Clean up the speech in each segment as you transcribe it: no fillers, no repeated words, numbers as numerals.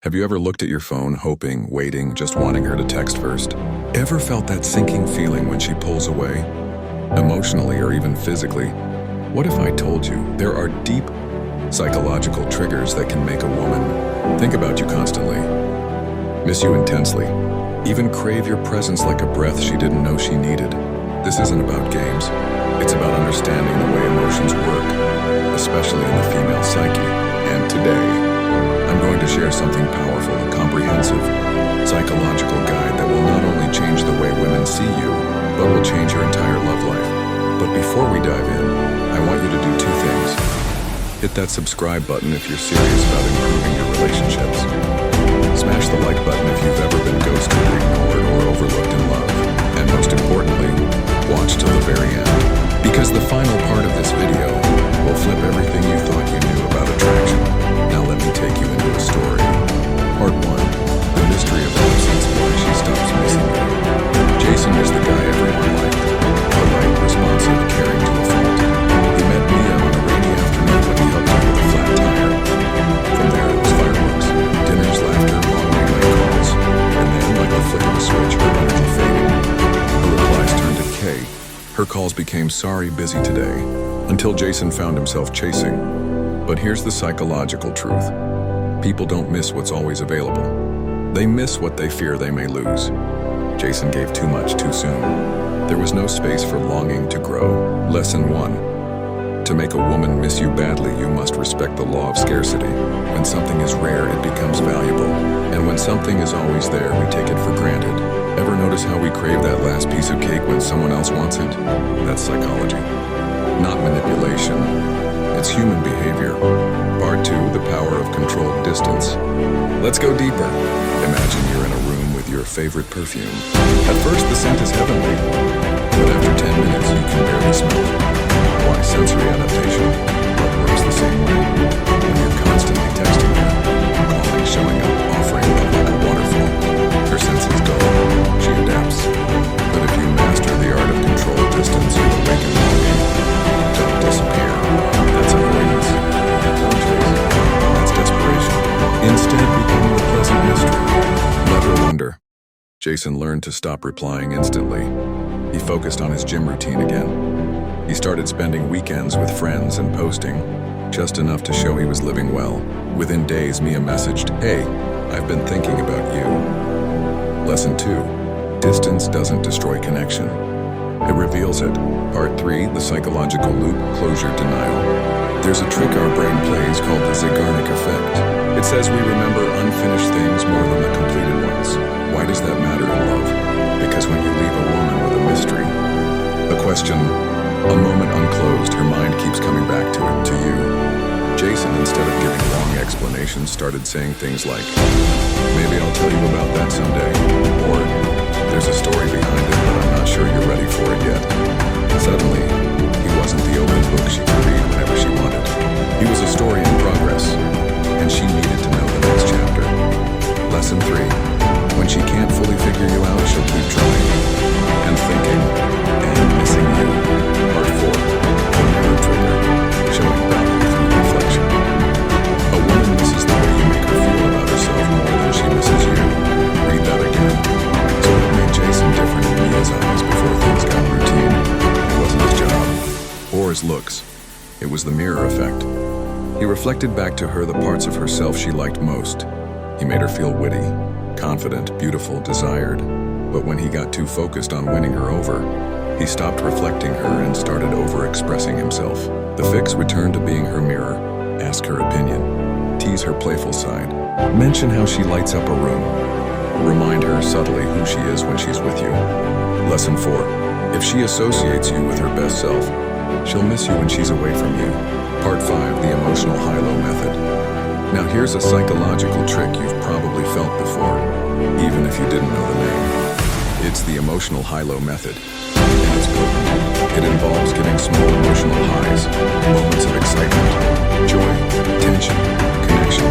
Have you ever looked at your phone, hoping, waiting, just wanting her to text first? Ever felt that sinking feeling when she pulls away? Emotionally or even physically? What if I told you there are deep psychological triggers that can make a woman think about you constantly, miss you intensely, even crave your presence like a breath she didn't know she needed? This isn't about games. It's about understanding the way emotions work, especially in the female psyche. And today, I'm going to share something powerful, a comprehensive psychological guide that will not only change the way women see you, but will change your entire love life. But before we dive in, I want you to do two things. Hit that subscribe button if you're serious about improving your relationships. Smash the like button if you've ever been ghosted, ignored, or overlooked in love. And most importantly, watch till the very end, because the final part of this video will flip everything you thought you knew about attraction. Now let me take you into a story. Part 1. The mystery of absence and why she stops missing you. Jason is the guy everyone liked. Polite, responsive, caring to a fault. He met Mia on a rainy afternoon when he helped her with a flat tire. From there it was fireworks, dinners, laughter, long late calls. And then, like the flick of a switch, her energy faded. Her replies turned to K. Her calls became sorry, busy today, until Jason found himself chasing. But here's the psychological truth. People don't miss what's always available. They miss what they fear they may lose. Jason gave too much too soon. There was no space for longing to grow. Lesson 1. To make a woman miss you badly, you must respect the law of scarcity. When something is rare, it becomes valuable. And when something is always there, we take it for granted. Ever notice how we crave that last piece of cake when someone else wants it? That's psychology, not manipulation. It's human behavior. Part 2, the power of controlled distance. Let's go deeper. Imagine you're in a room with your favorite perfume. At first, the scent is heavenly, but after 10 minutes, you can barely smell it. Why? Sensory adaptation. Love works the same way. When you're constantly texting her, calling, showing up, offering love like a waterfall, her senses dull. She adapts. But if you master the art of controlled distance, you awaken longing. Don't disappear. That's avoidance. Don't chase. That's desperation. Instead, become a pleasant mystery. Let her wonder. Jason learned to stop replying instantly. He focused on his gym routine again. He started spending weekends with friends and posting, just enough to show he was living well. Within days, Mia messaged, "Hey, I've been thinking about you." Lesson 2. Distance doesn't destroy connection. It reveals it. Part 3, the psychological loop, closure denial. There's a trick our brain plays called the Zeigarnik effect. It says we remember unfinished things more than the completed ones. Why does that matter in love? Because when you leave a woman with a mystery, a question, a moment unclosed, her mind keeps coming back to it, to you. Jason, instead of giving long explanations, started saying things like, "Maybe I'll tell you about that someday," or "There's a story behind it, but I'm not sure you're ready for it yet." Suddenly, he wasn't the open book she could read whenever she wanted. He was a story in progress, and she needed to know the next chapter. Lesson 3. When she can't fully figure you out, she'll keep trying, and thinking, and missing you. Part 4. The mirror trigger, showing value through reflection. A woman misses the way you make her feel about herself more than she misses you. Read that again. So what made Jason different in Mia's eyes before things got routine? It wasn't his job, or his looks. It was the mirror effect. He reflected back to her the parts of herself she liked most. He made her feel witty, confident, beautiful, desired. But when he got too focused on winning her over, he stopped reflecting her and started over-expressing himself. The fix returned to being her mirror. Ask her opinion. Tease her playful side. Mention how she lights up a room. Remind her subtly who she is when she's with you. Lesson 4. If she associates you with her best self, she'll miss you when she's away from you. Part 5, the emotional high-low method. Now here's a psychological trick you've probably felt before, even if you didn't know the name. It's the emotional high-low method, and it's potent. It involves giving small emotional highs, moments of excitement, joy, tension, connection,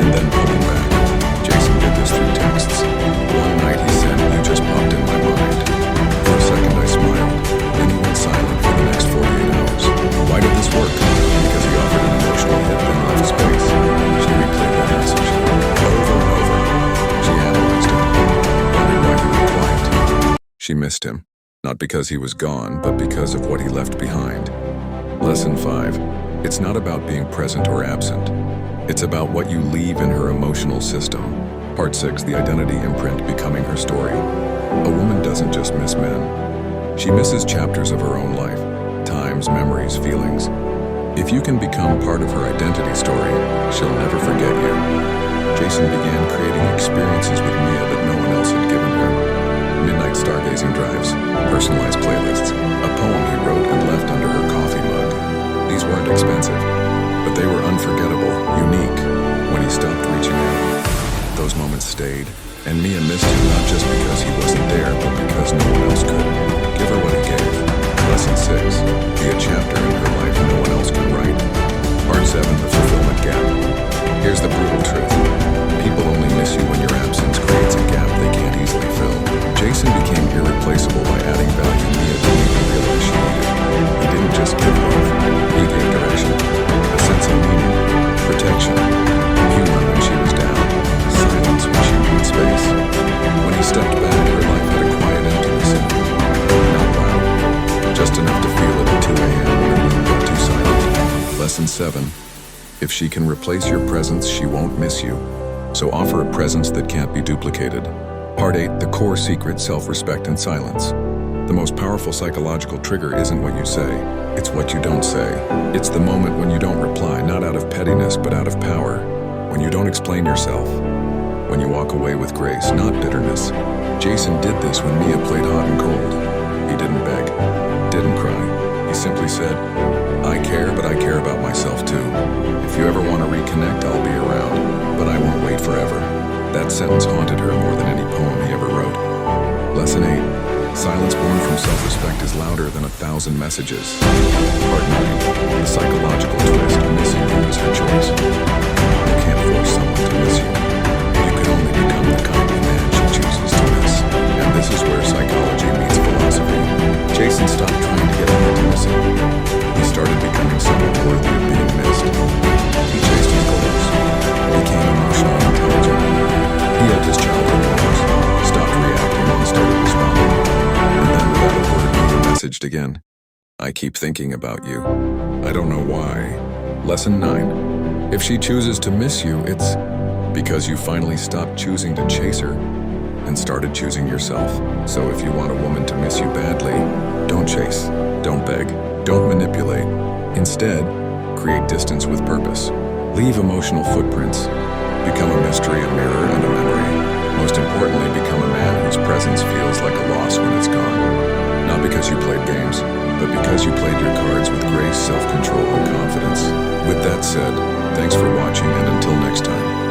and then pulling back. Jason did this through texts. One night he said, "You just popped in my mind." For a second I smiled, then he went silent for the next 48 hours. Why did this work? Because he offered an emotional hit, then left space. She replayed that message over and over. She missed him, not because he was gone, but because of what he left behind. Lesson 5. It's not about being present or absent. It's about what you leave in her emotional system. Part 6. The identity imprint becoming her story. A woman doesn't just miss men. She misses chapters of her own life, times, memories, feelings. If you can become part of her identity story, she'll never forget you. Jason began creating experiences with Mia that no one else had given her. Midnight stargazing drives, personalized playlists, a poem he wrote and left under her coffee mug. These weren't expensive, but they were unforgettable, unique. When he stopped reaching out, those moments stayed, and Mia missed him not just because he wasn't there, but because no one else could. Give her what he gave. Lesson 6. Be a chapter in her life no one else can write. Part 7. The fulfillment gap. Here's the brutal truth. People only miss you when your absence creates a gap they can't easily fill. Jason became irreplaceable by adding value Mia didn't even realize she needed. He didn't just give love. He gave direction, a sense of meaning, protection, humor when she was down, silence when she needed space. When he stepped back, her life had a quiet emptiness in it. Not loud, just enough to feel it at 2 a.m. when her room got too silent. Lesson 7. If she can replace your presence, she won't miss you. So offer a presence that can't be duplicated. Part 8. The core secret: self-respect and silence. The most powerful psychological trigger isn't what you say, it's what you don't say. It's the moment when you don't reply, not out of pettiness, but out of power. When you don't explain yourself. When you walk away with grace, not bitterness. Jason did this when Mia played hot and cold. He didn't beg, didn't cry. He simply said, I care, but I care about myself too. If you ever want to reconnect, I'll be around, but I won't wait forever. That sentence haunted her more than any poem he ever wrote. Lesson 8. Silence born from self-respect is louder than 1,000 messages. Part 9. The psychological twist: missing you is her choice. You can't force someone to miss you. You can only become the kind of man she chooses to miss. And this is where psychology meets philosophy. Jason stopped trying to get her intimacy. He started becoming someone worthy of being missed. He chased his goals, became emotionally intelligent, healed his childhood wounds, stopped reacting and started responding. And then without a word, he messaged again. I keep thinking about you. I don't know why. Lesson 9. If she chooses to miss you, it's because you finally stopped choosing to chase her and started choosing yourself. So if you want a woman to miss you badly, don't chase, don't beg, don't manipulate. Instead, create distance with purpose. Leave emotional footprints. Become a mystery, a mirror, and a memory. Most importantly, become a man whose presence feels like a loss when it's gone. Not because you played games, but because you played your cards with grace, self-control, and confidence. With that said, thanks for watching, and until next time.